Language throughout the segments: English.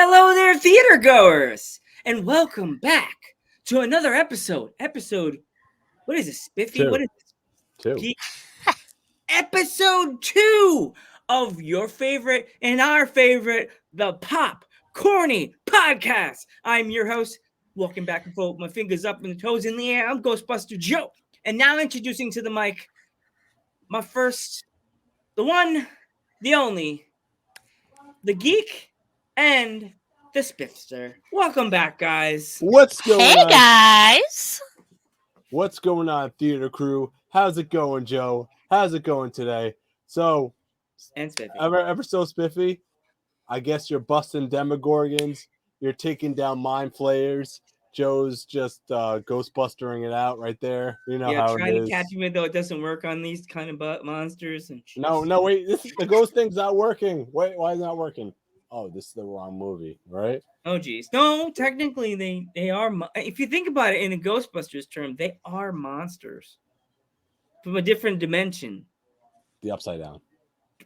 Hello there, theater goers, and welcome back to another episode. What is this, Spiffy? Two. What is this? Two. Episode 2 of your favorite and our favorite, the Pop Corny Podcast. I'm your host, walking back and forth with my fingers up and the toes in the air. I'm Ghostbuster Joe. And now introducing to the mic, my first, the one, the only, the geek, and the Spiffster. Welcome back, guys. What's going on? Guys. What's going on, theater crew? How's it going, Joe? How's it going today? So, And Spiffy. ever so spiffy? I guess you're busting Demogorgons. You're taking down Mind Flayers. Joe's just Ghostbustering it out right there. You know how trying it is. to catch me though it doesn't work on these kind of monsters. And No, wait. The ghost thing's not working. Wait, why is it not working? Oh, this is the wrong movie, right? Oh, geez. No, technically they are. If you think about it in a Ghostbusters term, they are monsters from a different dimension. The Upside Down.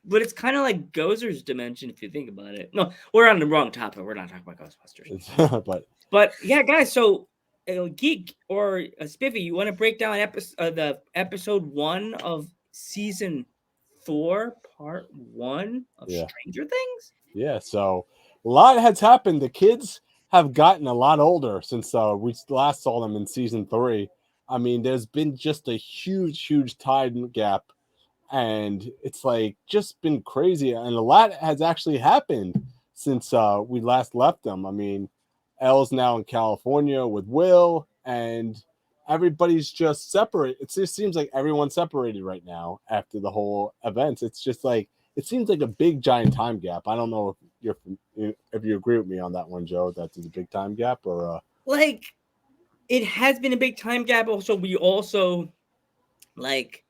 But it's kind of like Gozer's dimension if you think about it. No, we're on the wrong topic. We're not talking about Ghostbusters. But yeah, guys. So, Geek or Spiffy, you want to break down the episode 1 of season 4, part 1 of Stranger Things? Yeah. So a lot has happened. The kids have gotten a lot older since we last saw them in season 3. I mean, there's been just a huge time gap. And it's like just been crazy, and a lot has actually happened since we last left them. I mean, Elle's now in California with Will, and everybody's just separate. It just seems like everyone's separated right now after the whole events. It's just like it seems like a big giant time gap. I don't know if you agree with me on that one, Joe. That is a big time gap, or like it has been a big time gap. Also, we also like.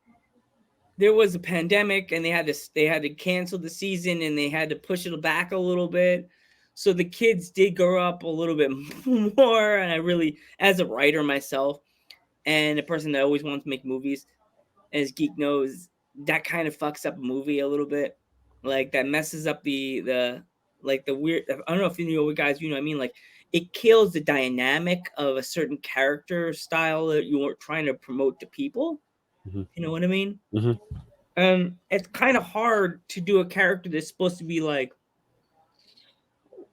There was a pandemic and they had to cancel the season and they had to push it back a little bit. So the kids did grow up a little bit more. And I really, as a writer myself and a person that always wants to make movies, as Geek knows, that kind of fucks up a movie a little bit. Like that messes up the weird, I don't know if you know what guys, you know what I mean? Like it kills the dynamic of a certain character style that you were trying to promote to people. Mm-hmm. You know what I mean? Mm-hmm. It's kind of hard to do a character that's supposed to be like,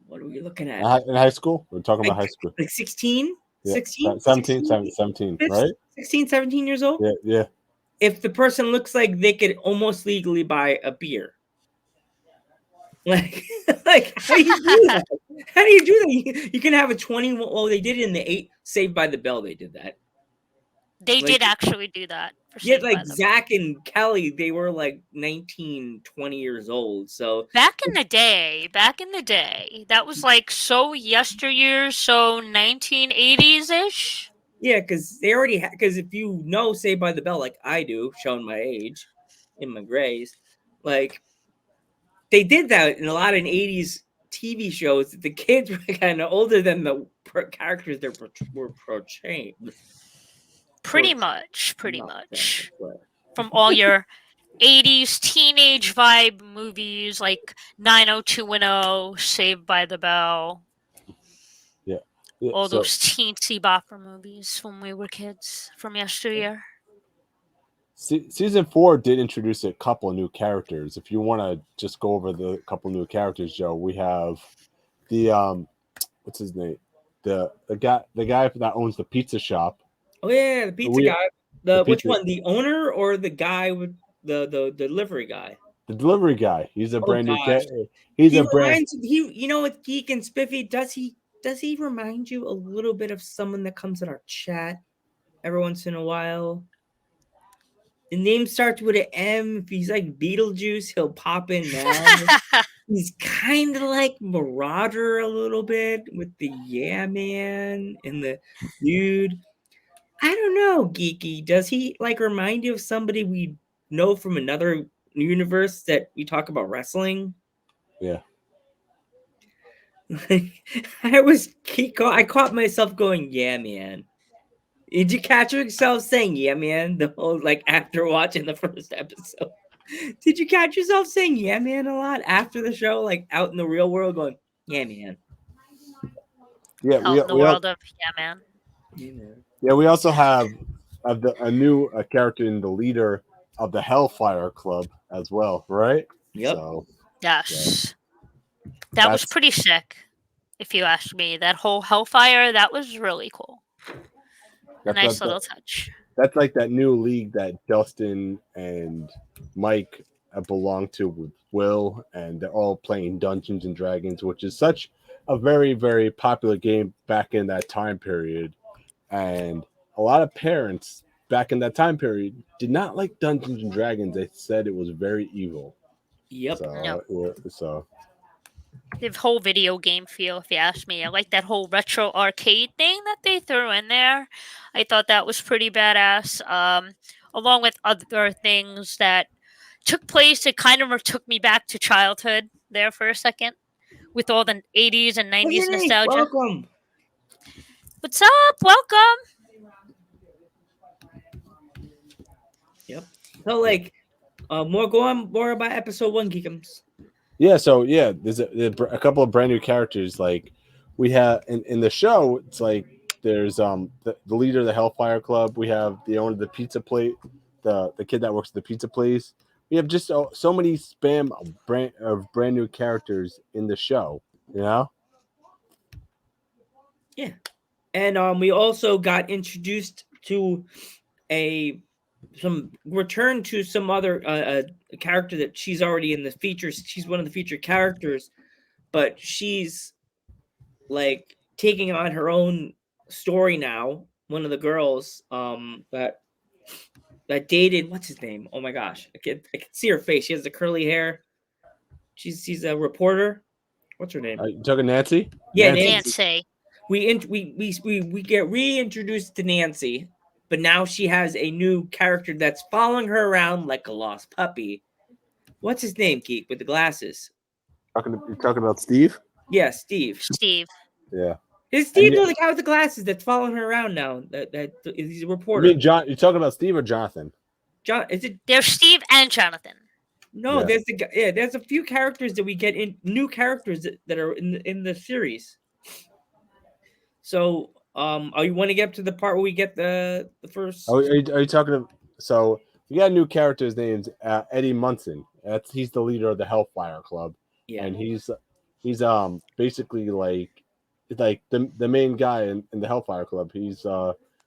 what are we looking at? In high school? We're talking about high school. Like 16? Yeah. 16? 17, right? 16, 17 years old? Yeah. If the person looks like they could almost legally buy a beer. Like how do you do that? How do you do that? You can have a 20. Well, they did it in the Saved by the Bell. They did that. They did actually do that. Yeah, like Zach and Kelly, they were like 19, 20 years old. So back in the day, that was like so yesteryear, so 1980s-ish. Yeah, because they already because if you know Saved by the Bell, like I do, showing my age in my grays, like they did that in a lot of 80s TV shows. The kids were kind of older than the characters they were portraying. Pretty much. From all your 80s teenage vibe movies like 90210, Saved by the Bell. Yeah. All those teensy bopper movies when we were kids from yesteryear. Season 4 did introduce a couple of new characters. If you want to just go over the couple new characters, Joe, we have the what's his name? The guy that owns the pizza shop. Oh yeah, the pizza guy. Which one? The owner or the guy with the delivery guy? The delivery guy. He's a brand new guy. You know, with Geek and Spiffy, does he remind you a little bit of someone that comes in our chat every once in a while? The name starts with an M. If he's like Beetlejuice, he'll pop in now. He's kind of like Marauder a little bit with the Yeah Man and the dude. I don't know, Geeky. Does he like remind you of somebody we know from another universe that we talk about wrestling? Yeah. I caught myself going, yeah, man. Did you catch yourself saying, yeah, man? The whole after watching the first episode. Did you catch yourself saying, yeah, man, a lot after the show, like out in the real world going, yeah, man? Yeah, Out in the world of man. we also have a new character in the leader of the Hellfire Club as well, right? Yep. So Yes. That was that's pretty sick, if you ask me. That whole Hellfire, that was really cool. A nice little touch. that's like that new league that Justin and Mike belong to with Will, and they're all playing Dungeons and Dragons, which is such a very, very popular game back in that time period. And a lot of parents back in that time period did not like Dungeons and Dragons. They said it was very evil. Yep. So The whole video game feel, if you ask me. I like that whole retro arcade thing that they threw in there. I thought that was pretty badass. Along with other things that took place, it kind of took me back to childhood there for a second with all the 80s and 90s Hey, nostalgia. welcome. What's up? Welcome. Yep. So like, more about episode 1, Geekums. yeah, there's a couple of brand new characters. Like we have in the show, it's like there's the leader of the Hellfire Club. We have the owner of the pizza plate, the kid that works at the pizza place. We have just so many spam of brand new characters in the show. You know. Yeah. And we also got introduced to some return to some other character that she's already in the features. She's one of the featured characters, but she's like taking on her own story now. One of the girls that dated, what's his name? Oh my gosh, I can see her face. She has the curly hair. She's a reporter. What's her name? Are you talking Nancy? Yeah, Nancy. We get reintroduced to Nancy, but now she has a new character that's following her around like a lost puppy. What's his name, Keith, with the glasses? You're talking about Steve? Yeah, Steve. Steve. Yeah. Is Steve the guy with the glasses that's following her around now? That he's a reporter. You mean John? You're talking about Steve or Jonathan? John, is it? There's Steve and Jonathan. No, Yeah. there's the guy. Yeah, there's a few characters that we get in, new characters that are in the series. So, you want to get up to the part where we get the first? Are you talking about? So we got a new character. His name's Eddie Munson. He's the leader of the Hellfire Club. Yeah, And he's basically like the main guy in the Hellfire Club. He's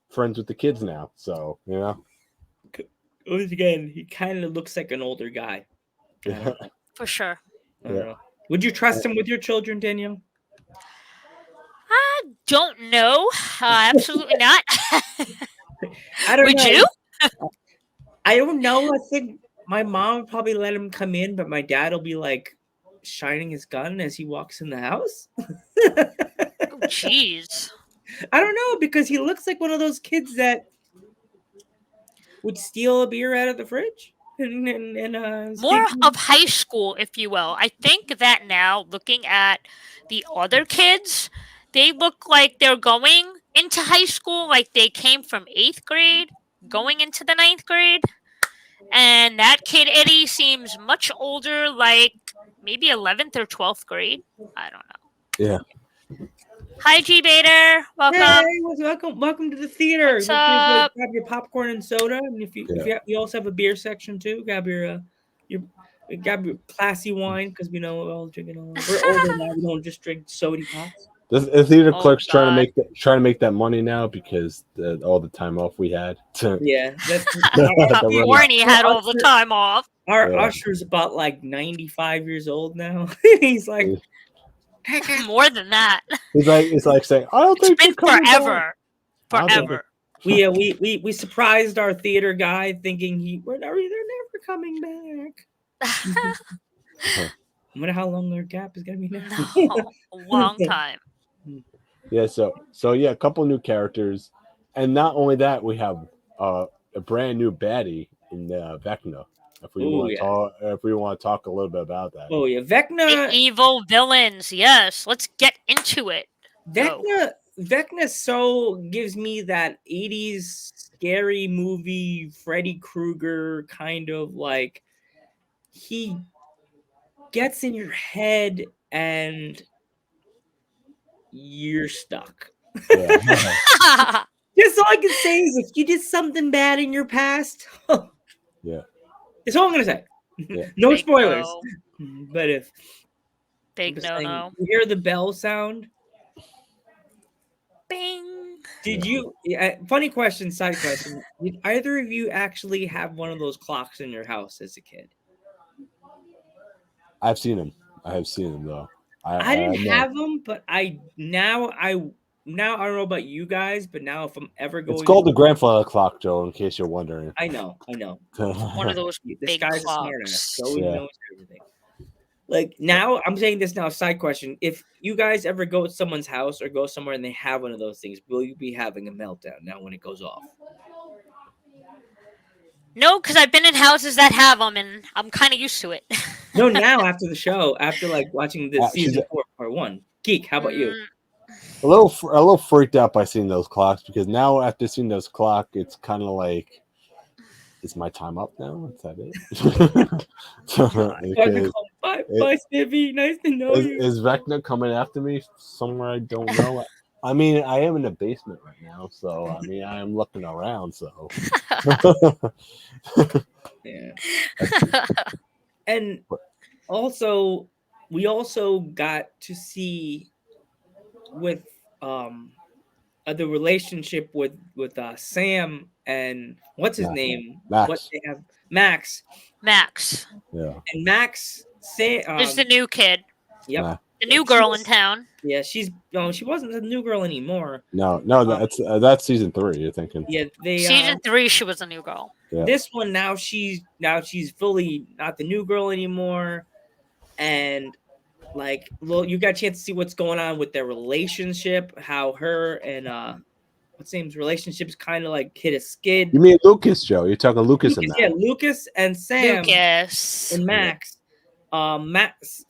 friends with the kids now. So you know. Once again, he kind of looks like an older guy. Yeah. For sure. I don't know. Would you trust him with your children, Danielle? I don't know. Absolutely not. I don't Would know. you? I don't know. I think my mom would probably let him come in, but my dad will be like shining his gun as he walks in the house. Oh, jeez. I don't know, because he looks like one of those kids that would steal a beer out of the fridge. More of high school, if you will. I think that now, looking at the other kids, they look like they're going into high school, like they came from 8th grade, going into the 9th grade. And that kid, Eddie, seems much older, like maybe 11th or 12th grade. I don't know. Yeah. Hi, G Bader. Welcome. Hey, welcome to the theater. What's up? Grab your popcorn and soda, and if you we also have a beer section too. Grab your classy wine, because we know we're all drinking. We're older now. We don't just drink soda pops. The theater Oh, clerk's trying God. to make that money now because all the time off we had. Yeah, that's Warnie had all the time off. our usher's about like 95 years old now. He's like, More than that. It's like saying, I don't think It's been you're coming back." forever. I don't Forever. we surprised our theater guy thinking they're never coming back. I wonder how long their gap is gonna be now. No, a long time. Yeah, so yeah, a couple new characters, and not only that, we have a brand new baddie in Vecna. If we want to talk a little bit about that. Oh yeah, The Vecna. evil villains. Yes, let's get into it. Vecna so gives me that 80s scary movie Freddy Krueger kind of like, he gets in your head and you're stuck. Yeah. Just all I can say is if you did something bad in your past, Yeah. that's all I'm gonna say. Yeah. No Big spoilers. no. But if I'm Big just no saying, no. you hear the bell sound. Bing. Did you? Funny question, side question. Did either of you actually have one of those clocks in your house as a kid? I've seen him. I have seen him though. I didn't know. have them, but I don't know about you guys, but now if I'm ever going, It's called the grandfather clock, Joe. In case you're wondering. I know. One of those This big guy's a smart ass. clocks. So he Yeah. knows everything. Like now, I'm saying this now. Side question: if you guys ever go to someone's house or go somewhere and they have one of those things, will you be having a meltdown now when it goes off? No, because I've been in houses that have them, and I'm kind of used to it. No, now after the show, after like watching the She's season 4 part 1. Geek, how about you? a little freaked out by seeing those clocks because now after seeing those clock, it's kind of like, is my time up now? Is that it? Because Bye, Snippy. Nice to know you. is Vecna coming after me somewhere I don't know? I mean, I am in the basement right now, so I mean, I am looking around. So, Yeah. And also, we also got to see with the relationship with Sam and what's his Max. name? Max. What they have, Max. Max Yeah. And Max is the new kid, Yep. Nah. the new girl in town. Yeah, she wasn't the new girl anymore. No, that's season 3. You're thinking? Yeah, they Season 3, she was a new girl. Yeah. This one now she's fully not the new girl anymore, and like, well, you got a chance to see what's going on with their relationship, how her and what's his name's relationships kind of like hit a skid. You mean Lucas, Joe? You're talking Lucas and Max. Yeah, Lucas and Sam Lucas. and Max.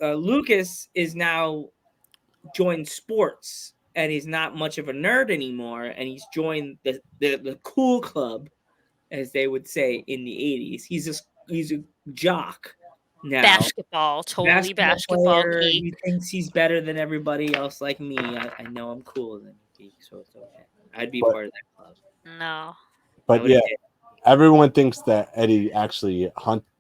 Lucas is now joined sports, and he's not much of a nerd anymore, and he's joined the cool club, as they would say in the 80s. He's a jock now. Basketball, totally basketball player. geek. He thinks he's better than everybody else like me. I know I'm cooler than you, geek, so it's okay. I'd be part of that club. No. But yeah, everyone thinks that Eddie actually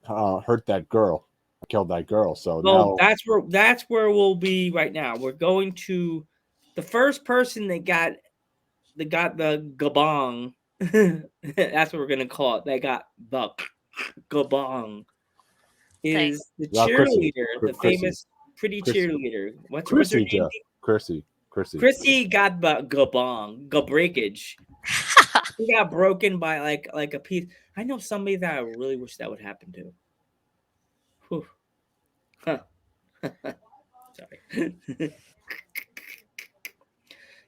hurt that girl, killed that girl. So well, now that's where we'll be right now. We're going to the first person that got the gabong. That's what we're gonna call it. They got the gabong. Is the cheerleader, the famous pretty cheerleader? What's her name? Chrissy got the gabong, breakage. He got broken by like a piece. I know somebody that I really wish that would happen to. Whew. Huh. Sorry.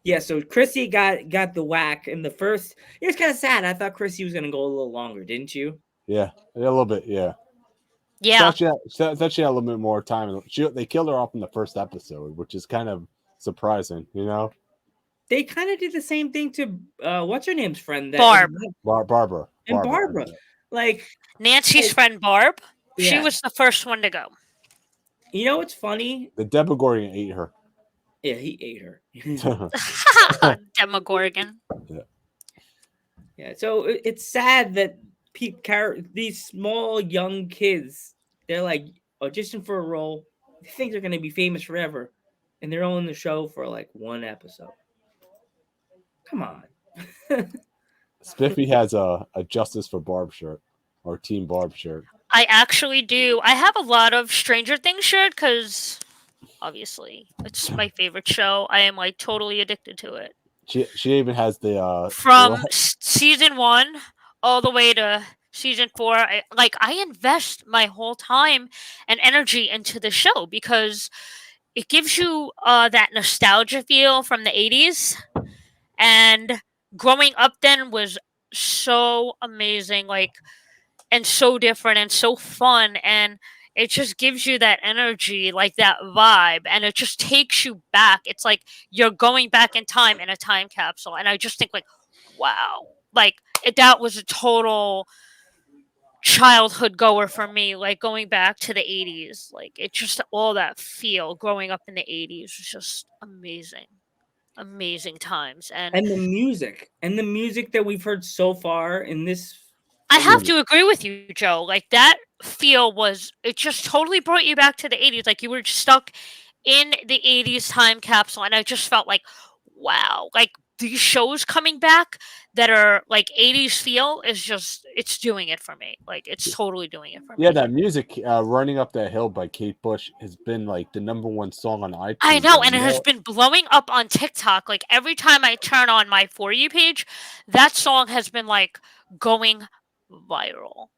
Yeah, so Chrissy got the whack in the first. It was kind of sad. I thought Chrissy was gonna go a little longer, didn't you? Yeah, a little bit. Yeah. Yeah. Thought she had a little bit more time. They killed her off in the first episode, which is kind of surprising, you know. They kind of did the same thing to what's her name's friend? Barbara. And Barbara. Like Nancy's friend Barb. Yeah. She was the first one to go. You know what's funny? The Demogorgon ate her. Yeah, he ate her. Demogorgon. Yeah. So it's sad that these small young kids, they're like audition for a role. They think they're going to be famous forever, and they're all in the show for like one episode. Come on. Spiffy has a Justice for Barb shirt or Team Barb shirt. I actually do. I have a lot of Stranger Things shirt because obviously it's my favorite show. I am like totally addicted to it. She even has the from season 1 all the way to season 4. I invest my whole time and energy into the show because it gives you that nostalgia feel from the 80s, and growing up then was so amazing, like, and so different and so fun, and it just gives you that energy, like that vibe, and it just takes you back. It's like you're going back in time in a time capsule, and I just think like, wow, like that was a total childhood goer for me, like going back to the 80s. Like it just all that feel growing up in the 80s was just amazing. amazing times. And And the music that we've heard so far in this. I have to agree with you, Joe. Like that feel it just totally brought you back to the 80s. Like you were stuck in the 80s time capsule. And I just felt like, wow, like these shows coming back that are like 80s feel it's doing it for me. Like it's totally doing it for me. Yeah, that music, "Running Up That Hill" by Kate Bush, has been like the #1 song on iTunes. I know, and it has been blowing up on TikTok. Like every time I turn on my For You page, that song has been like going viral.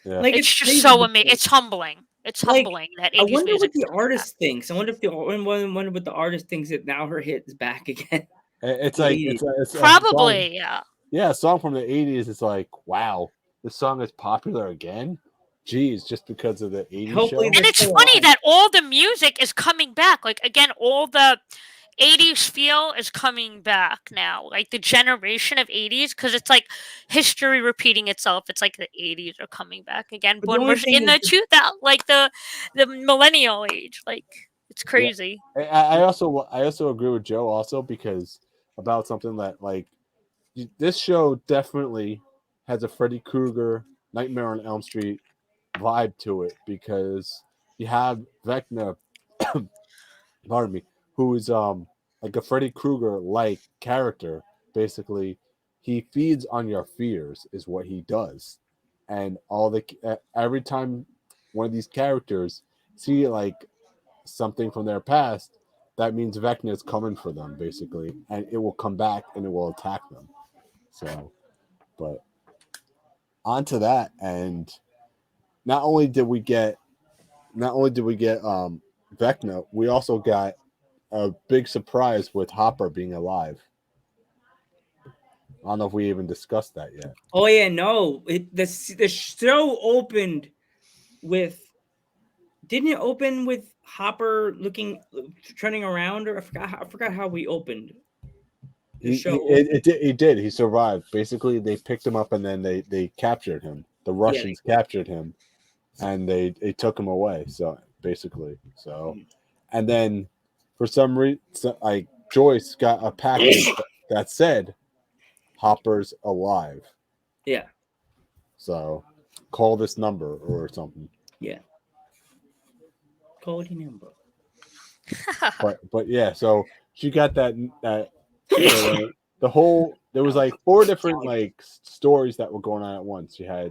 Yeah. Like It's just crazy so because, amazing. It's humbling. It's like, humbling that I 80s wonder music. what the artist thinks. I wonder what the artist thinks that now her hit is back again. It's The like 80s. it's a song, Probably, yeah. yeah, a song from the 80s. It's like, wow, this song is popular again. Jeez, just because of the 80s Hopefully show. And it's funny that all the music is coming back. Like again, all the 80s feel is coming back now. Like the generation of 80s, because it's like history repeating itself. It's like the 80s are coming back again. But the When only we're thing in is the 2000, like the millennial age. Like it's crazy. I also agree with Joe also because about something that like this show definitely has a Freddy Krueger, Nightmare on Elm Street vibe to it because you have Vecna, pardon me, who is like a Freddy Krueger like character. Basically, he feeds on your fears is what he does, and every time one of these characters see like something from their past, that means Vecna is coming for them basically, and it will come back and it will attack them. So, but onto that, and not only did we get Vecna, we also got a big surprise with Hopper being alive. I don't know if we even discussed that yet. Oh yeah, no. The show opened with. Didn't it open with Hopper turning around, or I forgot how we opened. He did. He survived. Basically, they picked him up and then they captured him. The Russians captured him, and they took him away. So basically, and then for some reason, like Joyce got a package that said Hopper's alive. Yeah. So call this number or something. Yeah. Cody number. but yeah, so she got that the whole there was like 4 different like stories that were going on at once. You had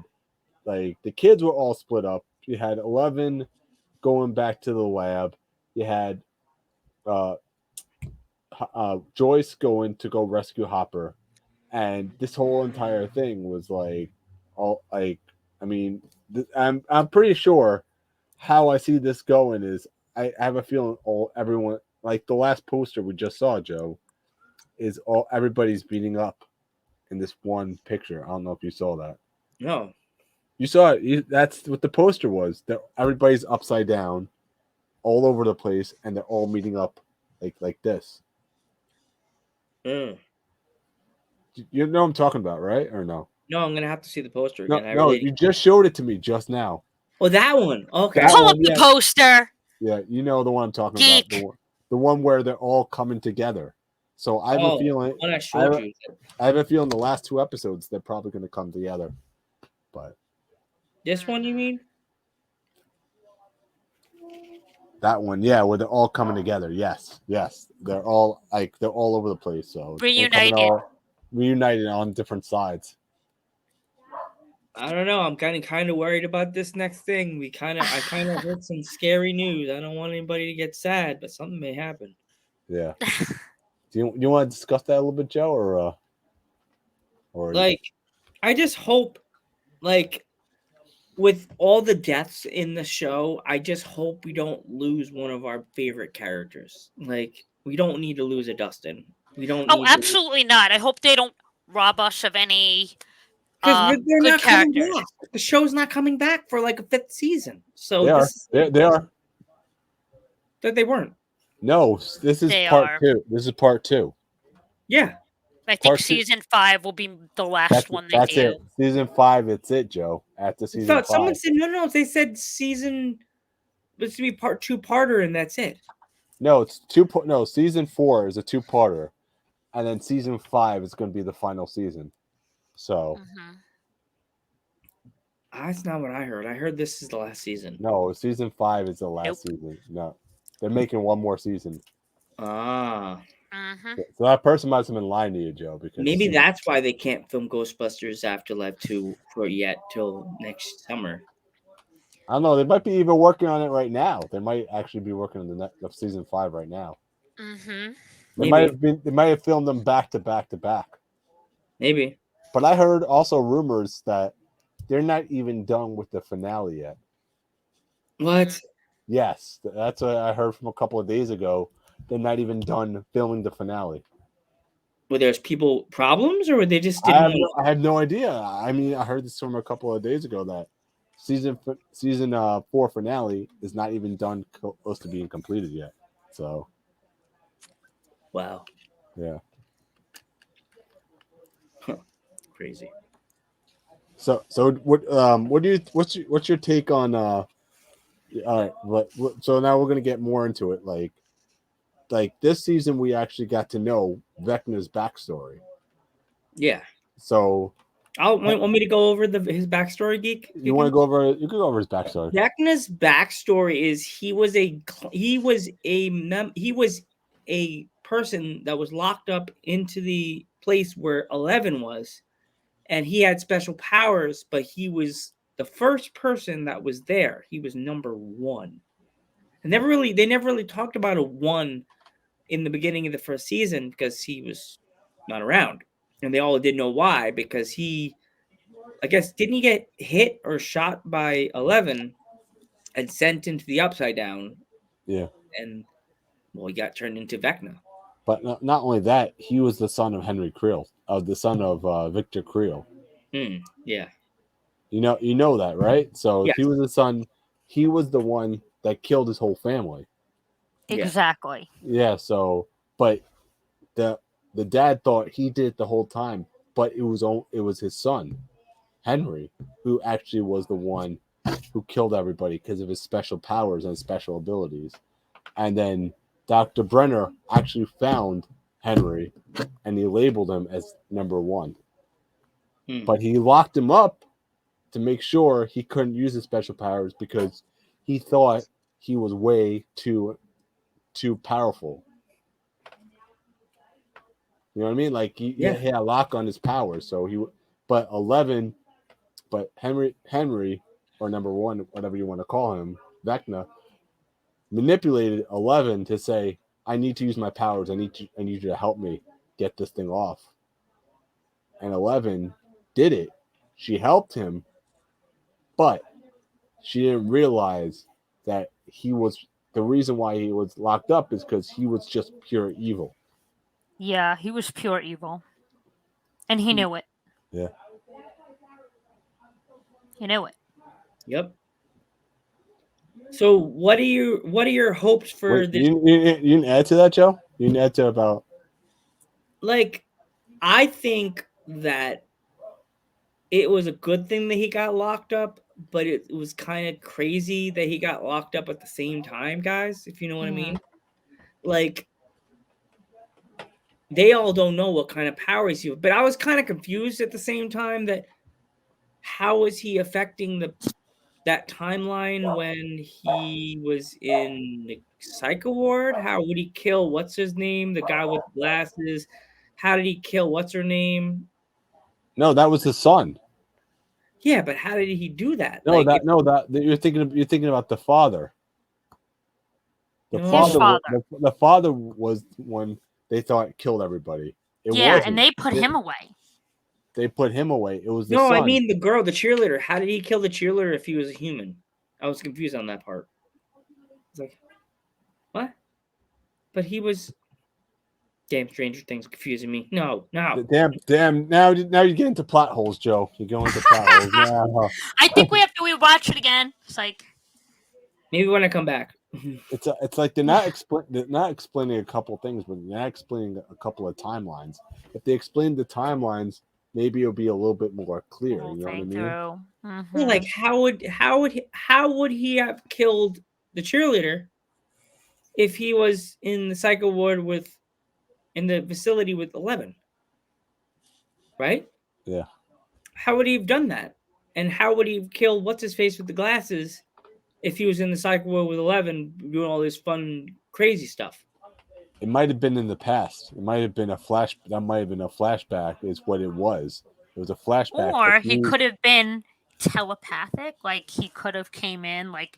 like the kids were all split up. You had 11 going back to the lab. You had Joyce going to go rescue Hopper, and this whole entire thing was like all like I mean I'm pretty sure how I see this going is I have a feeling everyone like the last poster we just saw, Joe, is everybody's beating up in this one picture. I don't know if you saw that. No. You saw it. That's what the poster was. That everybody's upside down, all over the place, and they're all meeting up like this. Mm. You know what I'm talking about, right? Or no? No, I'm gonna have to see the poster again. No, you just showed it to me just now. Oh, that one. Okay. That Pull one, up the poster. Yeah, you know the one I'm talking Geek. about. The one where they're all coming together. So I have a feeling. What I showed you. I have a feeling the last 2 episodes they're probably going to come together. But This one, you mean? that one, yeah, where they're all coming together. Yes, they're all over the place. So reunited on different sides. I don't know. I'm kind of worried about this next thing. I kind of heard some scary news. I don't want anybody to get sad, but something may happen. Yeah. Do you want to discuss that a little bit, Joe, or like, I just hope, like, with all the deaths in the show, I just hope we don't lose one of our favorite characters. Like, we don't need to lose a Dustin. We don't. Oh, absolutely not. I hope they don't rob us of any. Because they're good not coming characters. back. The show's not coming back for like a 5th season. So they are. That they weren't. No, this is part 2. This is part 2. Yeah. I think season 5 will be the last one they do. It. Season 5, it's it, Joe. After season 5. Someone said no. They said season. It's to be part 2-parter, and that's it. No, it's 2. No, season 4 is a 2-parter. and then season 5 is going to be the final season. So That's not what I heard. I heard this is the last season. no, season 5 is the last season. No, they're making one more season. Ah, So that person must have been lying to you, Joe. Because maybe that's why they can't film Ghostbusters Afterlife 2 for yet till next summer. I don't know. They might be even working on it right now. They might actually be working on the season 5 right now. They might have filmed them back to back to back. Maybe. But I heard also rumors that they're not even done with the finale yet. What? Yes, that's what I heard from a couple of days ago. They're not even done filming the finale. Were there's people problems, or were they just I didn't? have no idea. I mean, I heard this from a couple of days ago that season 4 finale is not even done, close to being completed yet. So, Wow, yeah, crazy. So what's your take on all right, so now we're gonna get more into it. Like this season, we actually got to know Vecna's backstory. Yeah. So, want me to go over his backstory, Geek? You want to go over? You can go over his backstory. Vecna's backstory is he was a person that was locked up into the place where 11 was, and he had special powers, but he was the first person that was there. He was number 1. They never really talked about a 1 in the beginning of the first season because he was not around, and they all didn't know why, because he, I guess, didn't he get hit or shot by 11 and sent into the Upside Down? Yeah. And well, he got turned into Vecna. But not only that, he was the son of Henry Creel, the son of Victor Creel. Yeah. You know that, right? So yes. He was the son. He was the one that killed his whole family. Exactly. Yeah. So, but the dad thought he did it the whole time, but it was his son, Henry, who actually was the one who killed everybody because of his special powers and special abilities. And then Dr. Brenner actually found Henry, and he labeled him as number 1. But he locked him up to make sure he couldn't use his special powers because he thought he was way too powerful. You know what I mean? Like he had a lock on his powers. So but Henry, or number 1, whatever you want to call him, Vecna, manipulated 11 to say, I need to use my powers. I need you to help me get this thing off. And 11 did it. She helped him, but she didn't realize that the reason why he was locked up is because he was just pure evil. Yeah, he was pure evil. And he knew it. Yeah. He knew it. Yep. So what are your hopes for this? You can add to that, Joe? You can add to about, like, I think that it was a good thing that he got locked up, but it was kind of crazy that he got locked up at the same time, guys, if you know what I mean. Like, they all don't know what kind of powers he, but I was kind of confused at the same time that how is he affecting that timeline when he was in the psycho ward? How would he kill what's his name, the guy with glasses? How did he kill what's her name? No, that was his son. Yeah, but how did he do that? No, you're thinking about the father. The father was one they thought killed everybody. And they put him away. They put him away. It was the son. I mean the girl, the cheerleader. How did he kill the cheerleader if he was a human? I was confused on that part. It's like, what? But he was. Damn, Stranger Things confusing me. No. Damn. Now you get into plot holes, Joe. You're going into plot holes. Now. I think we have to rewatch it again. It's like maybe when I come back. It's like they're not explaining a couple things, but they're not explaining a couple of timelines. If they explain the timelines, maybe it'll be a little bit more clear. You know what I mean? Yeah, like how would he have killed the cheerleader if he was in the psycho ward with in the facility with 11. Right? Yeah. How would he have done that? And how would he have killed what's his face with the glasses if he was in the cycle world with 11 doing all this fun, crazy stuff? It might have been in the past. It might have been a flash. That might have been a flashback. Is what it was. It was a flashback. Or he could have been telepathic. Like he could have came in. Like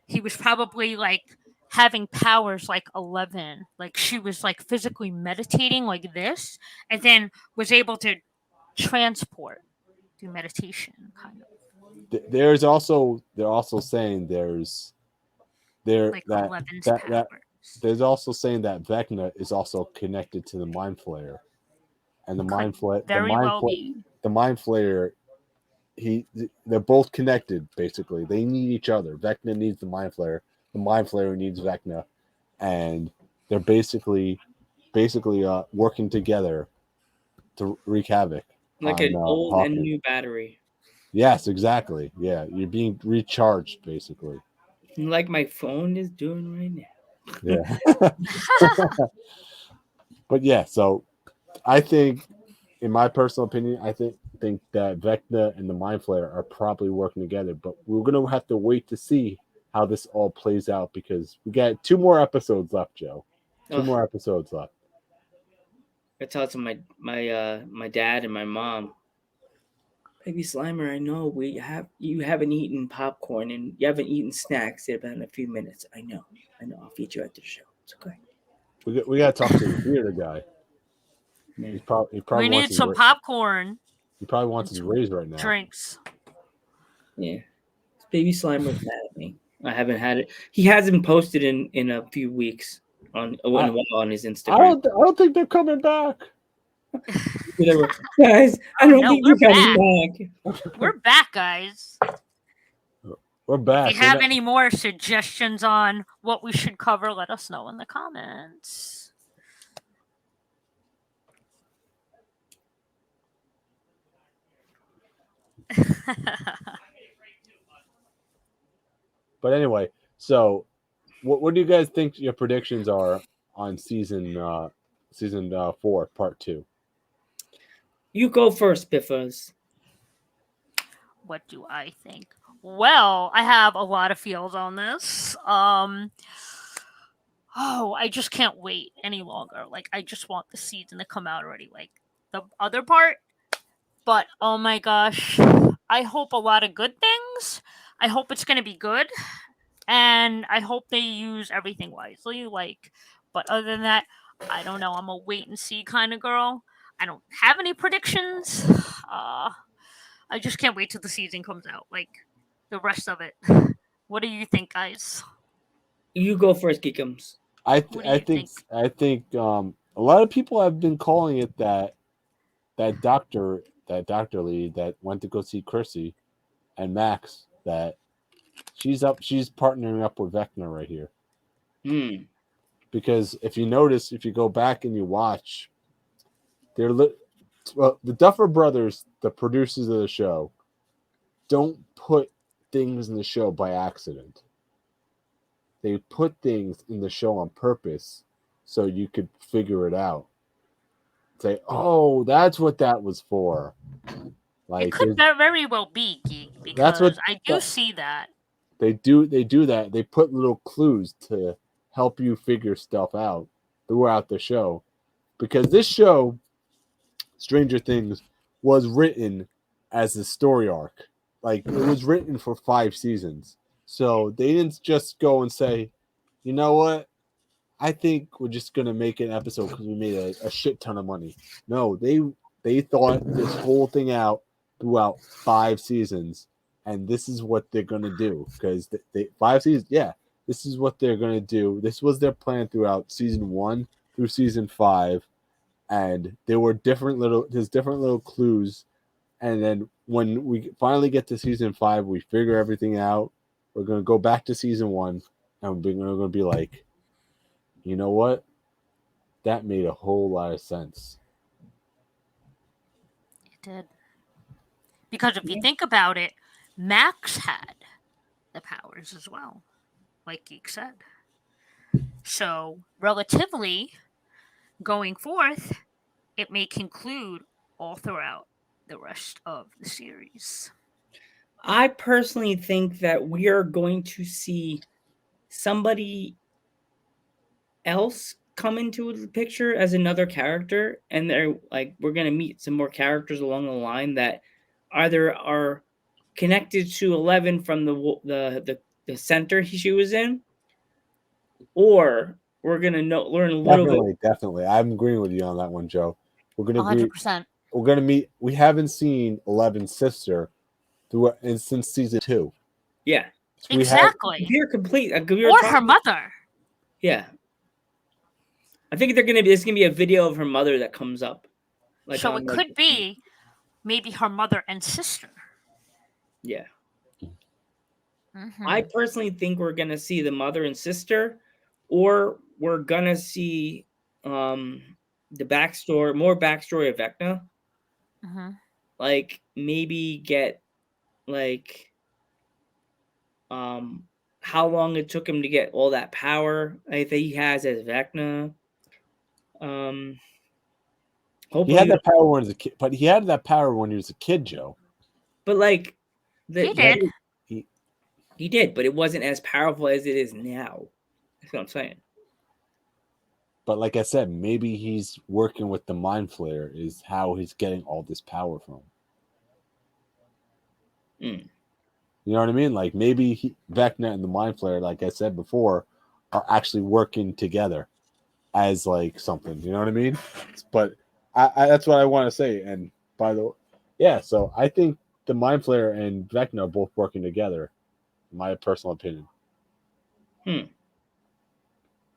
he was probably like having powers like 11. Like she was like physically meditating like this, and then was able to transport through meditation, kind of They're also saying there's like that 11's that powers. there's also saying that Vecna is also connected to the Mind Flayer, and the Mind Flayer the Mind Flayer they're both connected. Basically, they need each other. Vecna needs the Mind Flayer. The Mind Flayer needs Vecna, and they're basically working together to wreak havoc. Like on, an old Hawkins. and new battery. Yes, exactly. Yeah, you're being recharged, basically. Like my phone is doing right now. Yeah. But yeah, so I think, in my personal opinion, I think that Vecna and the Mind Flayer are probably working together. But we're gonna have to wait to see how this all plays out because we got 2 more episodes left, Joe. 2 more episodes left. I talked to my dad and my mom. Baby Slimer, I know you haven't eaten popcorn and you haven't eaten snacks in about a few minutes. I know. I'll feed you after the show. It's okay. We got to talk to the theater guy. Yeah. He probably We need some popcorn. He probably wants his raise right now. Drinks. Yeah. Baby Slimer's mad at me. I haven't had it. He hasn't posted in a few weeks on his Instagram. I don't think they're coming back. Guys, I don't think we're you're coming back. We're back, guys. We're back. If you have any more suggestions on what we should cover, let us know in the comments. But anyway, so what do you guys think your predictions are on season 4, part 2? You go first, Biffers. What do I think? Well, I have a lot of feels on this. I just can't wait any longer. Like, I just want the season to come out already. Like the other part. But oh my gosh, I hope a lot of good things. I hope it's gonna be good, and I hope they use everything wisely. But other than that, I don't know. I'm a wait and see kind of girl. I don't have any predictions. I just can't wait till the season comes out. Like the rest of it. What do you think, guys? You go first, Geekums. I think a lot of people have been calling it that doctor lead that went to go see Chrissy and Max, that she's partnering up with Vecna right here. Because if you notice, if you go back and you watch, the Duffer Brothers, the producers of the show, don't put things in the show by accident. They put things in the show on purpose so you could figure it out. Say, oh, that's what that was for. Like, it could very well be, Geek, because I do see that. They do that. They put little clues to help you figure stuff out throughout the show. Because this show, Stranger Things, was written as a story arc. Like, it was written for 5 seasons. So they didn't just go and say, you know what? I think we're just going to make an episode because we made a shit ton of money. No, they thought this whole thing out throughout 5 seasons. And this is what they're going to do. Because 5 seasons, this is what they're going to do. This was their plan throughout season 1 through season 5. And there were different little clues. And then when we finally get to season 5, we figure everything out. We're going to go back to season 1, and we're going to be like, you know what? That made a whole lot of sense. It did. Because if you think about it, Max had the powers as well, like Geek said. So, relatively, going forth, it may conclude all throughout the rest of the series. I personally think that we are going to see somebody else come into the picture as another character, and they're like, we're gonna meet some more characters along the line that either are connected to 11 from the center she was in, or we're gonna learn a little bit. Definitely. I'm agreeing with you on that one, Joe. We're gonna agree. 100%. We're gonna meet. We haven't seen 11's sister since season 2. Yeah, So Exactly. we're complete. Or her mother. Yeah, I think there's gonna be a video of her mother that comes up. So it could be maybe her mother and sister. Yeah. Mhm. I personally think we're gonna see the mother and sister, or we're gonna see the backstory, more backstory of Vecna. Mhm. Like maybe get like how long it took him to get all that power I think he has as Vecna. he had that power when he was a kid, but he had that power when he was a kid, Joe. But like He did. He did, but it wasn't as powerful as it is now. That's what I'm saying. But like I said, maybe he's working with the Mind Flayer is how he's getting all this power from. Mm. You know what I mean? Like maybe Vecna and the Mind Flayer, like I said before, are actually working together as like something. You know what I mean? But I that's what I want to say. And by the way, yeah, so I think the Mind Flayer and Vecna are both working together, in my personal opinion. And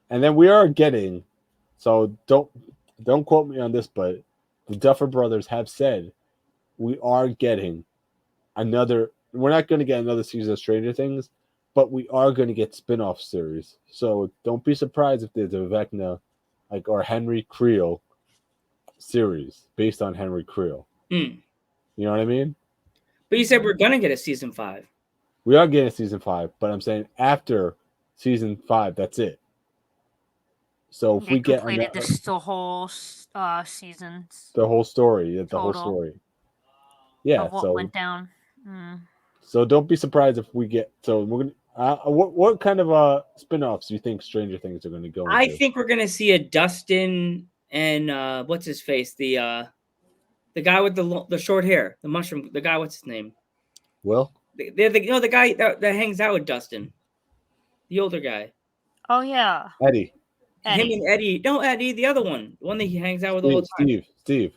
then we are getting, so don't quote me on this, but the Duffer Brothers have said we are getting another. We're not going to get another season of Stranger Things, but we are going to get spin-off series. So don't be surprised if there's a Vecna, like, or Henry Creel series based on Henry Creel. Mm. You know what I mean? But you said we're gonna get a season 5. We are getting a season 5, but I'm saying after season 5, that's it. So if we get the whole seasons, the whole story, whole story, yeah. What So went down. So don't be surprised if we get. So we're gonna. What kind of spin-offs do you think Stranger Things are going to go into? I think we're gonna see a Dustin and what's his face, the guy with the short hair, the mushroom, the guy. What's his name? Will. They're the guy that hangs out with Dustin, the older guy. Oh yeah, Eddie. Him and Eddie. No, Eddie, the other one, the one that he hangs out with all the time. Steve.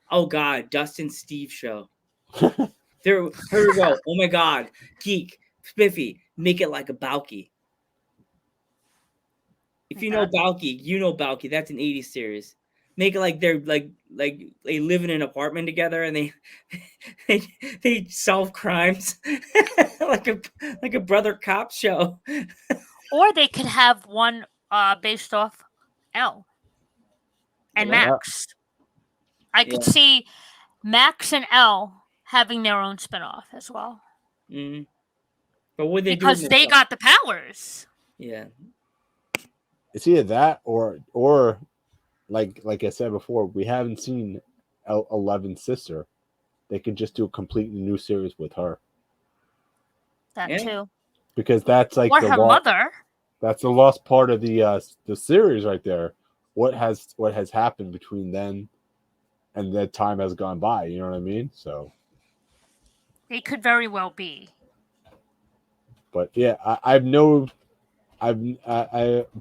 Oh God, Dustin Steve show. Here we go. Oh my God, Geek, Spiffy, make it like a Balky. If you know Balky, you know Balky. That's an 80s series. Make it like they're like they live in an apartment together and they solve crimes like a brother cop show. Or they could have one based off Elle and Max. I could see Max and Elle having their own spinoff as well. Mm-hmm. But what they because they got the powers. Yeah. It's either that or like I said before, we haven't seen 11's sister. They could just do a completely new series with her. That too. Because that's like or her mother. That's the lost part of the series right there. What has happened between then and that time has gone by, you know what I mean? So it could very well be. But yeah, I've been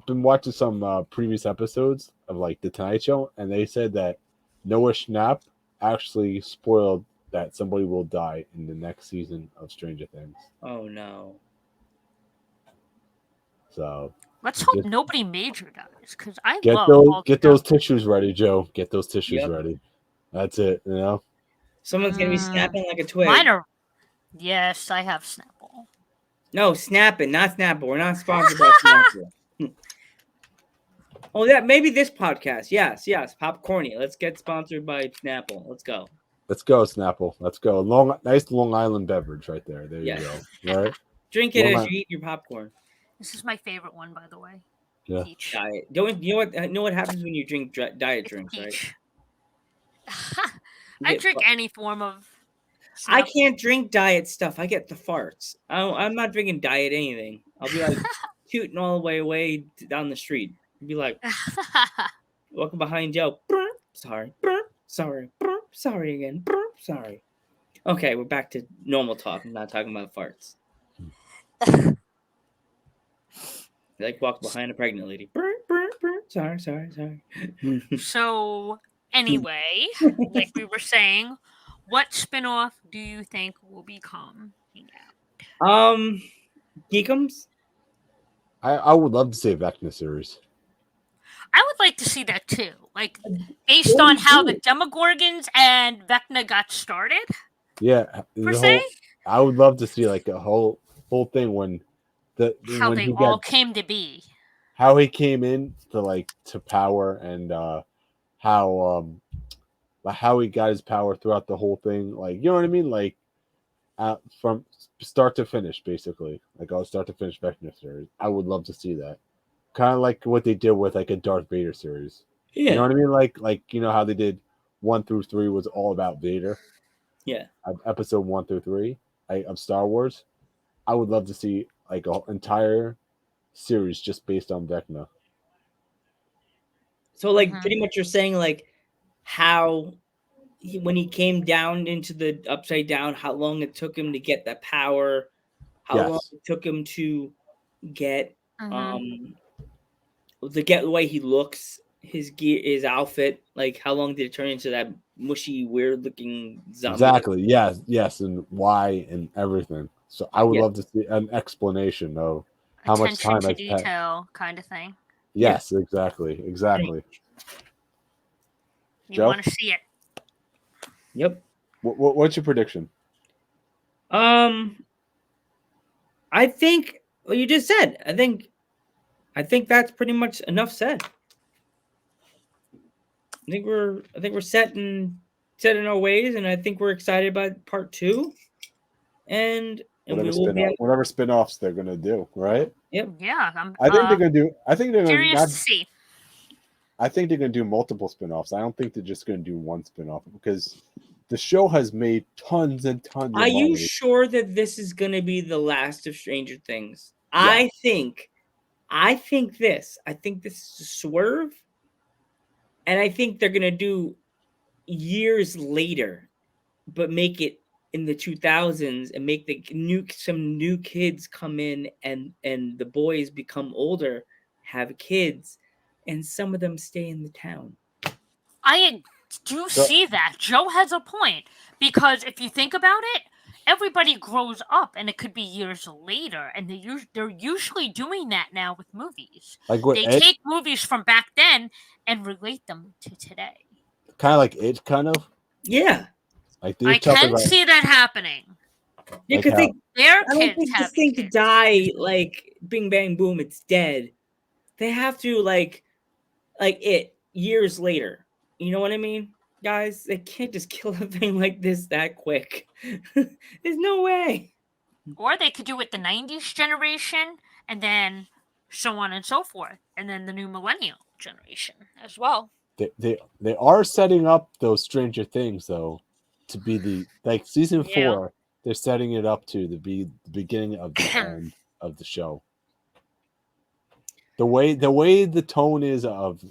watching some previous episodes of like the Tonight Show, and they said that Noah Schnapp actually spoiled that somebody will die in the next season of Stranger Things. Oh no. So let's hope nobody major dies, because I get those tissues ready, Joe. Get those tissues ready. That's it, you know. Someone's gonna be snapping like a twig. Yes, I have Snapple. No, Snapping, not Snapple. We're not sponsored by Snapple. Oh, yeah, maybe this podcast. Yes, Popcorny. Let's get sponsored by Snapple. Let's go. Let's go, Snapple. Let's go. Nice Long Island beverage right there. There you go. All right. Drink it as you eat your popcorn. This is my favorite one, by the way. Yeah. Peach. diet. Don't you know what happens when you drink diet It's drinks, right? peach. You I get drink any form of I stuff. can't drink diet stuff. I get the farts. I'm not drinking diet anything. I'll be like tooting all the way down the street. Be like walking behind Joe. Sorry, sorry, sorry again. Sorry. Okay, we're back to normal talk. I'm not talking about farts. Like walk behind a pregnant lady. Sorry, sorry. So anyway, like we were saying, what spin-off do you think will become? Geekums? I would love to see a Vecna series. I would like to see that too. Like based on how the Demogorgons and Vecna got started, Yeah, per the se, whole. I would love to see like a whole thing when how when they he all got came to be. how he came in to power and how how he got his power throughout the whole thing. Like you know what I mean? Like from start to finish, basically. Like start to finish Vecna series. I would love to see that. Kind of like what they did with like a Darth Vader series. Yeah. You know what I mean? Like you know how they did 1 through 3 was all about Vader. Yeah. Episode 1 through 3 of Star Wars. I would love to see like an entire series just based on Vecna. So like pretty much you're saying like how when he came down into the upside down, how long it took him to get that power, how long Yes. it took him to get Mhm. the way he looks, his gear, his outfit, like how long did it turn into that mushy, weird looking zombie? Exactly. Yes, and why and everything. So I would Yeah. love to see an explanation of how much Attention time to has passed. detail kind of thing. Yes, exactly. You Joe? want to see it. Yep. What's your prediction? I think what you just said. I think that's pretty much enough said. I think we're set in our ways, and I think we're excited about part 2. And we will be. Whatever spin-offs they're gonna do, right? Yep. Yeah, I'm I think they're gonna do. I think they're gonna curious not. to see. I think they're gonna do multiple spin-offs. I don't think they're just gonna do one spin-off because the show has made tons and tons of Are money. you sure that this is going to be the last of Stranger Things? Yeah. I think this. I think this is a swerve, and I think they're going to do years later, but make it in the 2000s and make some new kids come in, and the boys become older, have kids, and some of them stay in the town. I do see that. Joe has a point because if you think about it, everybody grows up, and it could be years later, and they're usually doing that now with movies. Like what They Ed, take movies from back then and relate them to today. kind of like it, kind of Yeah. like I they're talking can about. see that happening. Yeah, Like because how, Their I don't kids think this having thing to kids. die like Bing Bang Boom, it's dead. They have to like it years later. You know what I mean, guys? They can't just kill a thing like this that quick. There's no way. Or they could do it the 90s generation and then so on and so forth. And then the new millennial generation as well. they are setting up those Stranger Things though to be the like season 4. They're setting it up to be the beginning of the end of the show. The way the tone is of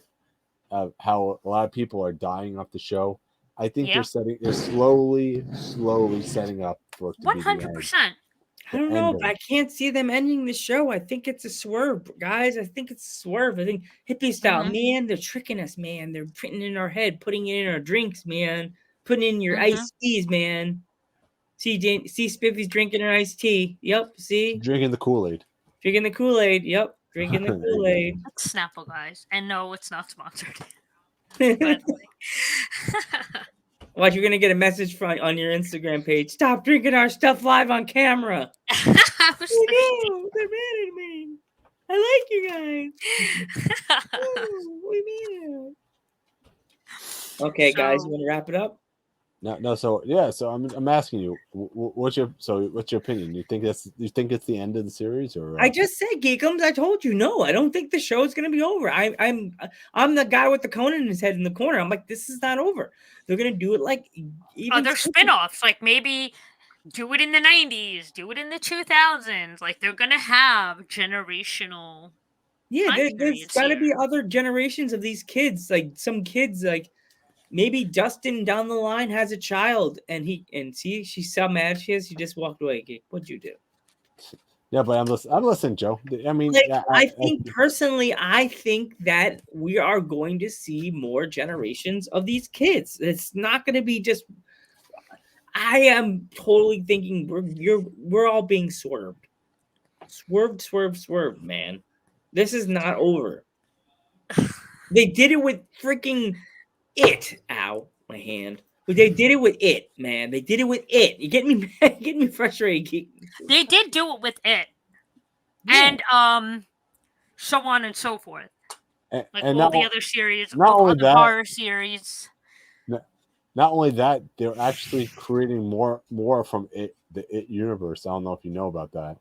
how a lot of people are dying off the show, I think they're slowly setting up for it to be the end. 100%. I don't know, but I can't see them ending the show. I think it's a swerve, guys. I think it's a swerve. I think hippie style, man. They're tricking us, man. They're printing in our head, putting it in our drinks, man. Putting in your iced teas, man. See Spiffy's drinking her iced tea. Yep. See, drinking the Kool-Aid. Drinking the Kool-Aid. Yep. Drinking the Kool-Aid. It's Snapple, guys. And no, it's not sponsored. Watch, you're gonna get a message on your Instagram page. Stop drinking our stuff live on camera. I was no, they're mad at me. I like you guys. We made it. Okay, guys, you want to wrap it up? No. So yeah. So I'm asking you, what's your opinion? You think it's the end of the series, or I just said, Geekums. I told you, no. I don't think the show is gonna be over. I'm the guy with the cone in his head in the corner. I'm like, this is not over. They're gonna do it like even Other spin-offs, like maybe do it in the 90s, do it in the 2000s. Like they're gonna have generational. Yeah, time there's periods got to here. be other generations of these kids. Like some kids, like maybe Dustin down the line has a child, and she's so mad she is. She just walked away. Like, what'd you do? yeah. But I'm listening, Joe. I mean, Like, yeah, I think personally, I think that we are going to see more generations of these kids. It's not going to be just. I am totally thinking we're all being swerved, swerved, man. This is not over. They did it with freaking it. Ow, my hand. But they did it with it, man. They did it with it. You getting me frustrated. They did do it with it, Yeah. and so on and so forth. Like and all not, the other series, not all the only other that, horror series. not only that, they're actually creating more from the It universe. I don't know if you know about that.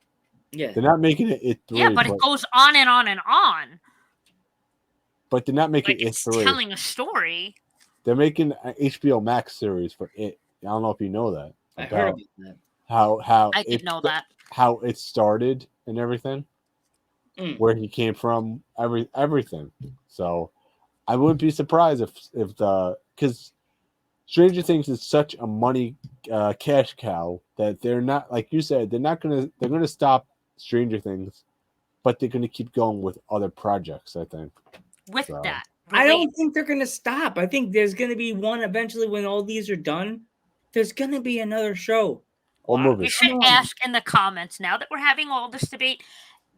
Yeah. They're not making it 3, Yeah, but it goes on and on and on. but they're not making Like it it's 3. telling a story. They're making an HBO Max series for it. I don't know if you know that. I heard about that. How I did know that. how it started and everything, where he came from, everything. So I wouldn't be surprised if because Stranger Things is such a money cash cow that they're not, like you said, they're gonna stop Stranger Things, but they're gonna keep going with other projects. I think With so. that. I don't think they're gonna stop. I think there's gonna be one eventually when all these are done. There's gonna be another show. Or movie. We should ask in the comments now that we're having all this debate.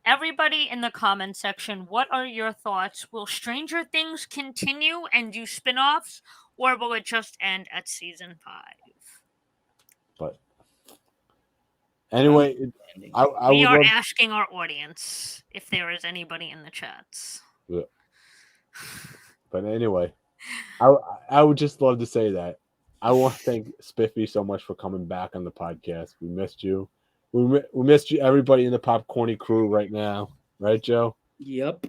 Everybody in the comment section, what are your thoughts? Will Stranger Things continue and do spin-offs, or will it just end at season 5? But anyway, we are asking our audience if there is anybody in the chats. Yeah. But anyway, I would just love to say that I want to thank Spiffy so much for coming back on the podcast. We missed you. We missed you, everybody in the Popcorny crew right now. Right, Joe? Yep.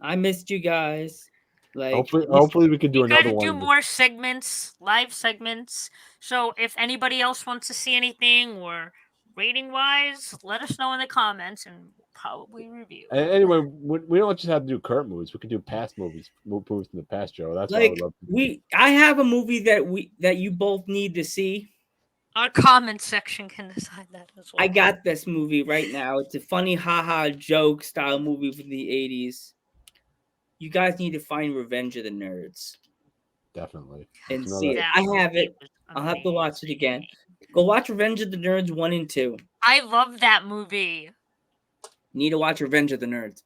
I missed you guys. Like hopefully we can do another one. Do more segments, live segments. So if anybody else wants to see anything or rating wise, let us know in the comments and we'll probably review. And anyway, we don't just have to do current movies. We can do past movies in the past, Joe. That's like what I would love to do. I have a movie that you both need to see. Our comment section can decide that as well. I got this movie right now. It's a funny haha joke style movie from the 80s. You guys need to find Revenge of the Nerds. Definitely. And see it. I have it. I'll have to watch it again. Go watch Revenge of the Nerds 1 and 2. I love that movie. Need to watch Revenge of the Nerds.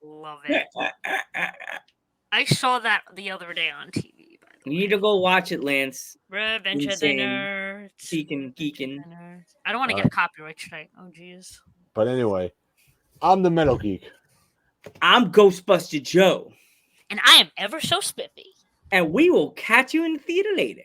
Love it. I saw that the other day on TV. You need to go watch it, Lance. Revenge of the Nerds. Geekin. I don't want to get copyright strike. Oh, jeez. But anyway, I'm the Metal Geek. I'm Ghostbuster Joe. And I am ever so spiffy. And we will catch you in the theater later.